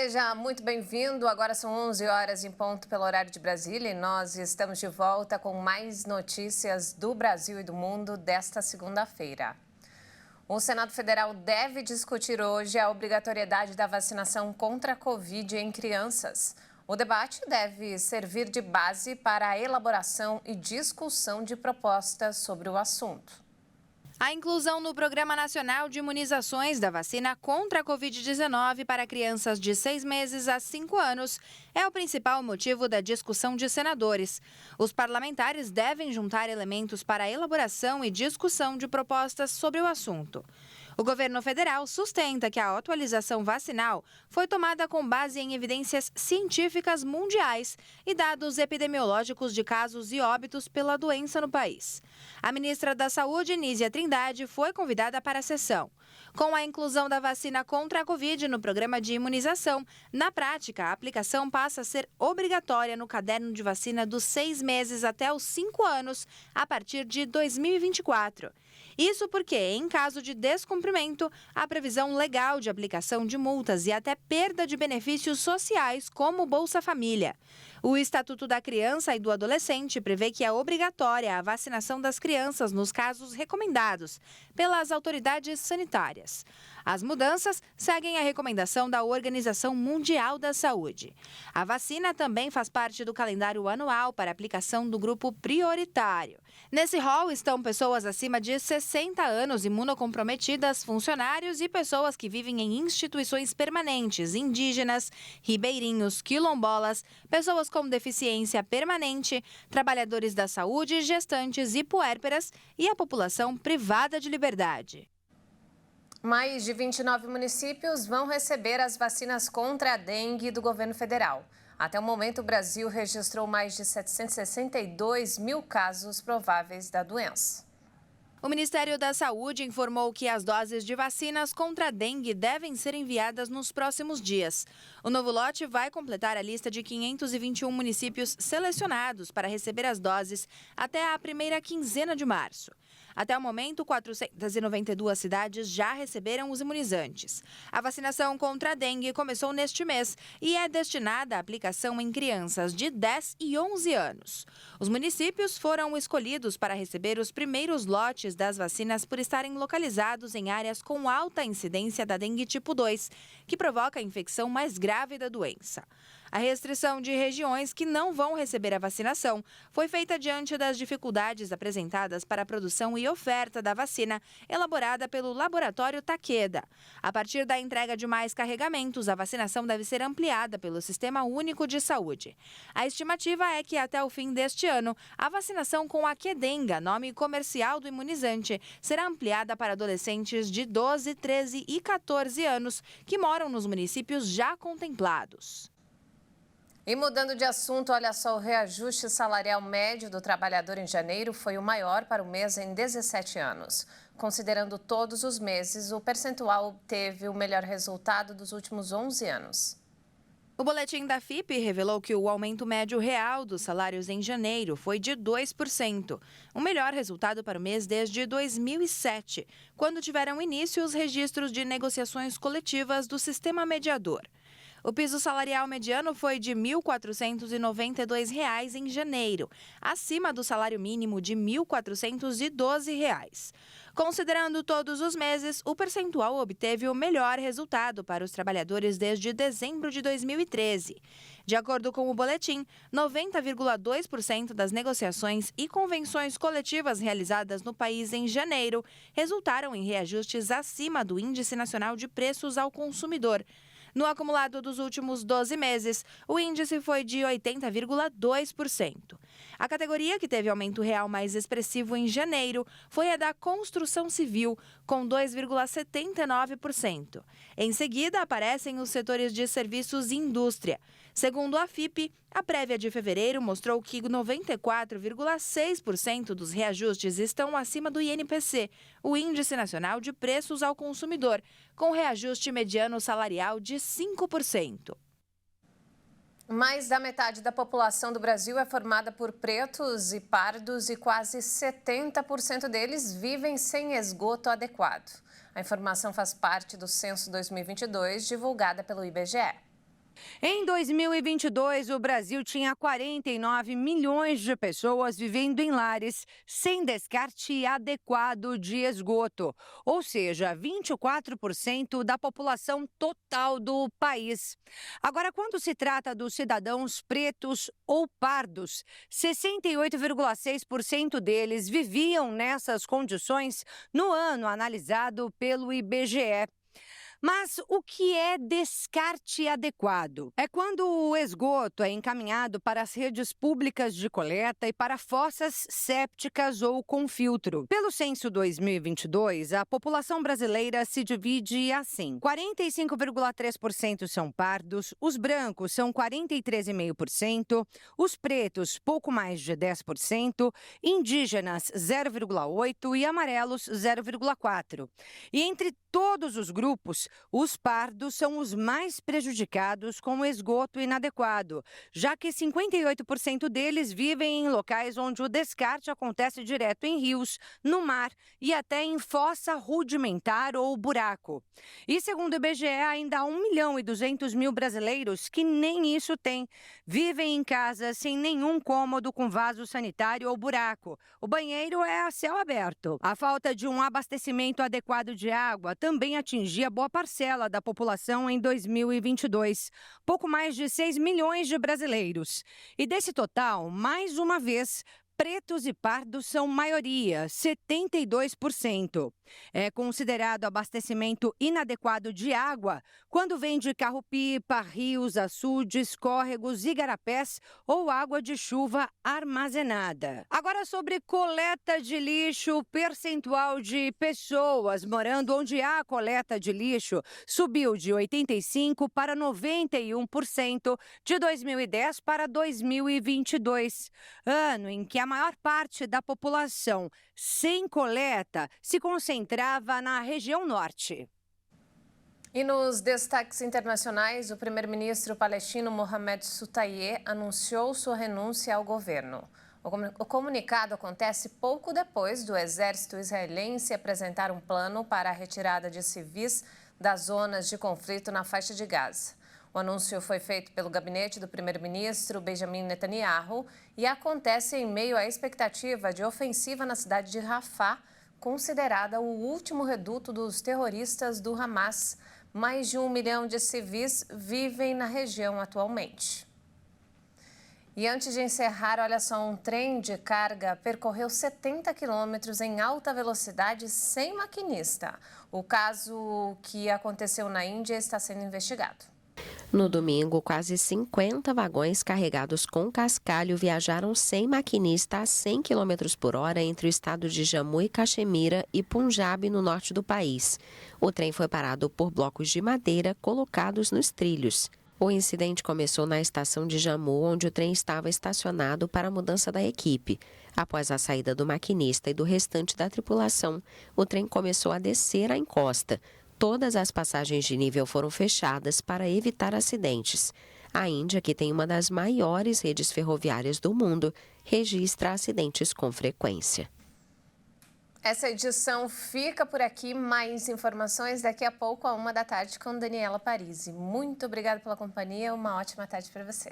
Seja muito bem-vindo. Agora são 11 horas em ponto pelo horário de Brasília e nós estamos de volta com mais notícias do Brasil e do mundo desta segunda-feira. O Senado Federal deve discutir hoje a obrigatoriedade da vacinação contra a Covid em crianças. O debate deve servir de base para a elaboração e discussão de propostas sobre o assunto. A inclusão no Programa Nacional de Imunizações da vacina contra a Covid-19 para crianças de 6 meses a 5 anos é o principal motivo da discussão de senadores. Os parlamentares devem juntar elementos para a elaboração e discussão de propostas sobre o assunto. O governo federal sustenta que a atualização vacinal foi tomada com base em evidências científicas mundiais e dados epidemiológicos de casos e óbitos pela doença no país. A ministra da Saúde, Nízia Trindade, foi convidada para a sessão. Com a inclusão da vacina contra a Covid no programa de imunização, na prática, a aplicação passa a ser obrigatória no caderno de vacina dos 6 meses até os 5 anos, a partir de 2024. Isso porque, em caso de descumprimento, há previsão legal de aplicação de multas e até perda de benefícios sociais, como Bolsa Família. O Estatuto da Criança e do Adolescente prevê que é obrigatória a vacinação das crianças nos casos recomendados pelas autoridades sanitárias. As mudanças seguem a recomendação da Organização Mundial da Saúde. A vacina também faz parte do calendário anual para aplicação do grupo prioritário. Nesse rol estão pessoas acima de 60 anos imunocomprometidas, funcionários e pessoas que vivem em instituições permanentes, indígenas, ribeirinhos, quilombolas, pessoas com deficiência permanente, trabalhadores da saúde, gestantes e puérperas e a população privada de liberdade. Mais de 29 municípios vão receber as vacinas contra a dengue do governo federal. Até o momento, o Brasil registrou mais de 762 mil casos prováveis da doença. O Ministério da Saúde informou que as doses de vacinas contra a dengue devem ser enviadas nos próximos dias. O novo lote vai completar a lista de 521 municípios selecionados para receber as doses até a primeira quinzena de março. Até o momento, 492 cidades já receberam os imunizantes. A vacinação contra a dengue começou neste mês e é destinada à aplicação em crianças de 10 e 11 anos. Os municípios foram escolhidos para receber os primeiros lotes das vacinas por estarem localizados em áreas com alta incidência da dengue tipo 2, que provoca a infecção mais grave da doença. A restrição de regiões que não vão receber a vacinação foi feita diante das dificuldades apresentadas para a produção e oferta da vacina elaborada pelo laboratório Takeda. A partir da entrega de mais carregamentos, a vacinação deve ser ampliada pelo Sistema Único de Saúde. A estimativa é que até o fim deste ano, a vacinação com a Qdenga, nome comercial do imunizante, será ampliada para adolescentes de 12, 13 e 14 anos que moram nos municípios já contemplados. E mudando de assunto, olha só, o reajuste salarial médio do trabalhador em janeiro foi o maior para o mês em 17 anos. Considerando todos os meses, o percentual teve o melhor resultado dos últimos 11 anos. O boletim da FIPE revelou que o aumento médio real dos salários em janeiro foi de 2%, o melhor resultado para o mês desde 2007, quando tiveram início os registros de negociações coletivas do sistema mediador. O piso salarial mediano foi de R$ 1.492 em janeiro, acima do salário mínimo de R$ 1.412. Considerando todos os meses, o percentual obteve o melhor resultado para os trabalhadores desde dezembro de 2013. De acordo com o boletim, 90,2% das negociações e convenções coletivas realizadas no país em janeiro resultaram em reajustes acima do Índice Nacional de Preços ao Consumidor. No acumulado dos últimos 12 meses, o índice foi de 80,2%. A categoria que teve aumento real mais expressivo em janeiro foi a da construção civil, com 2,79%. Em seguida, aparecem os setores de serviços e indústria. Segundo a FIPE, a prévia de fevereiro mostrou que 94,6% dos reajustes estão acima do INPC, o Índice Nacional de Preços ao Consumidor, com reajuste mediano salarial de 5%. Mais da metade da população do Brasil é formada por pretos e pardos e quase 70% deles vivem sem esgoto adequado. A informação faz parte do Censo 2022, divulgada pelo IBGE. Em 2022, o Brasil tinha 49 milhões de pessoas vivendo em lares sem descarte adequado de esgoto, ou seja, 24% da população total do país. Agora, quando se trata dos cidadãos pretos ou pardos, 68,6% deles viviam nessas condições no ano analisado pelo IBGE. Mas o que é descarte adequado? É quando o esgoto é encaminhado para as redes públicas de coleta e para fossas sépticas ou com filtro. Pelo censo 2022, a população brasileira se divide assim: 45,3% são pardos, os brancos são 43,5%, os pretos pouco mais de 10%, indígenas 0,8% e amarelos 0,4%. E entre todos os grupos, os pardos são os mais prejudicados com o esgoto inadequado, já que 58% deles vivem em locais onde o descarte acontece direto em rios, no mar e até em fossa rudimentar ou buraco. E segundo o IBGE, ainda há 1.200.000 brasileiros que nem isso têm. Vivem em casa sem nenhum cômodo com vaso sanitário ou buraco. O banheiro é a céu aberto. A falta de um abastecimento adequado de água também atingia boa parcela da população em 2022, pouco mais de 6 milhões de brasileiros. E desse total, mais uma vez, pretos e pardos são maioria, 72%. É considerado abastecimento inadequado de água quando vem de carro-pipa, rios, açudes, córregos, igarapés ou água de chuva armazenada. Agora, sobre coleta de lixo, o percentual de pessoas morando onde há coleta de lixo subiu de 85% para 91% de 2010 para 2022, ano em que a maior parte da população sem coleta se concentrava na região norte. E nos destaques internacionais, o primeiro-ministro palestino Mohamed Shtayyeh anunciou sua renúncia ao governo. O comunicado acontece pouco depois do exército israelense apresentar um plano para a retirada de civis das zonas de conflito na faixa de Gaza. O anúncio foi feito pelo gabinete do primeiro-ministro Benjamin Netanyahu e acontece em meio à expectativa de ofensiva na cidade de Rafah, considerada o último reduto dos terroristas do Hamas. Mais de 1 milhão de civis vivem na região atualmente. E antes de encerrar, olha só, um trem de carga percorreu 70 quilômetros em alta velocidade sem maquinista. O caso que aconteceu na Índia está sendo investigado. No domingo, quase 50 vagões carregados com cascalho viajaram sem maquinista a 100 km por hora entre o estado de Jammu e Caxemira e Punjab, no norte do país. O trem foi parado por blocos de madeira colocados nos trilhos. O incidente começou na estação de Jammu, onde o trem estava estacionado para a mudança da equipe. Após a saída do maquinista e do restante da tripulação, o trem começou a descer a encosta. Todas as passagens de nível foram fechadas para evitar acidentes. A Índia, que tem uma das maiores redes ferroviárias do mundo, registra acidentes com frequência. Essa edição fica por aqui. Mais informações daqui a pouco, à 1 da tarde, com Daniela Parisi. Muito obrigada pela companhia. Uma ótima tarde para você.